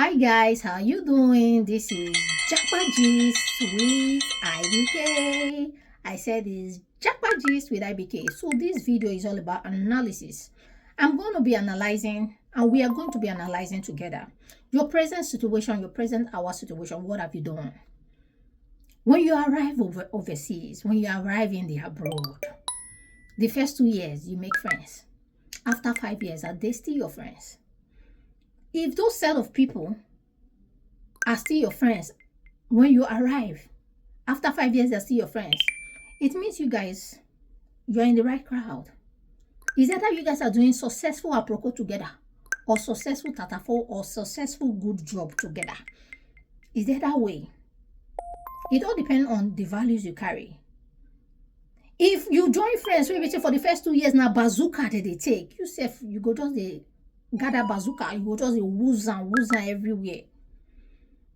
Hi guys, how you doing? This is Jackpot Gist with IBK. I said it's Jackpot Gist with IBK. So this video is all about analysis. I'm going to be analyzing, and we are going to be analyzing together your present situation, your present hour situation. What have you done? When you arrive overseas, when you arrive in the abroad, the first 2 years you make friends. After 5 years, are they still your friends? If those set of people are still your friends when you arrive, after 5 years they're still your friends, it means you're in the right crowd. Is that how you guys are doing successful aproko together, or successful tatafo, or successful good job together? Is that way? It all depends on the values you carry. If you join friends wey be say for the first 2 years now bazooka they take, you sef you go just dey gather bazooka, you go just dey wooz and everywhere.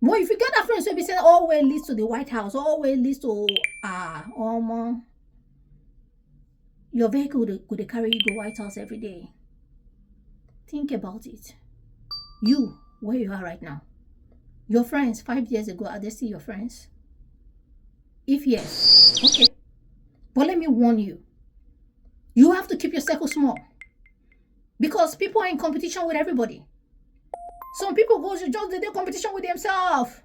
But if you gather friends wey be say all way leads to the White House, all way leads to your vehicle could they carry you go White House every day. Think about it. You, where you are right now, your friends 5 years ago, are they still your friends? If yes, okay. But let me warn you, you have to keep your circle small, because people are in competition with everybody. Some people go to just do competition with themselves.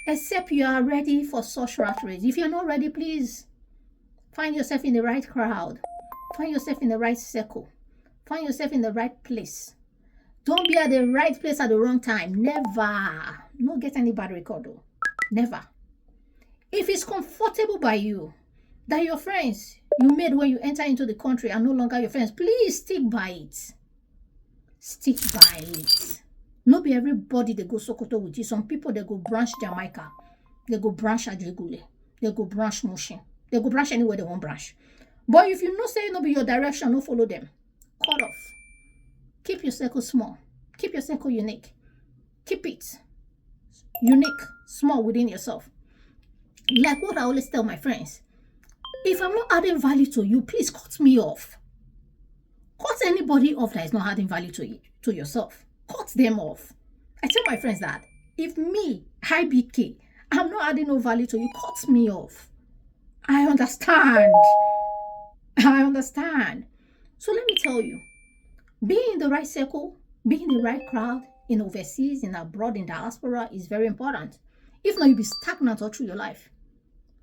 Except you are ready for such rat race. If you're not ready, please find yourself in the right crowd. Find yourself in the right circle. Find yourself in the right place. Don't be at the right place at the wrong time. Never. Don't get any bad record though. Never. If it's comfortable by you that your friends you made when you enter into the country are no longer your friends, please stick by it. Stick by it. Not be everybody they go Sokoto with you. Some people they go branch Jamaica, they go branch Ajegule, they go branch Mushin, they go branch anywhere they want branch. But if you know say no be your direction, no follow them. Cut off. Keep your circle small. Keep your circle unique. Keep it unique, small within yourself. Like what I always tell my friends. If I'm not adding value to you, please cut me off. Cut anybody off that is not adding value to yourself. Cut them off. I tell my friends that if me, IBK, I'm not adding no value to you, cut me off. I understand. I understand. So let me tell you, being in the right circle, being in the right crowd, in overseas, in abroad, in diaspora is very important. If not, you'll be stagnant all through your life.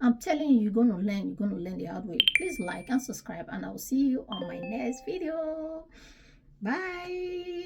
I'm telling you, you're going to learn the hard way. Please like and subscribe, and I'll see you on my next video. Bye.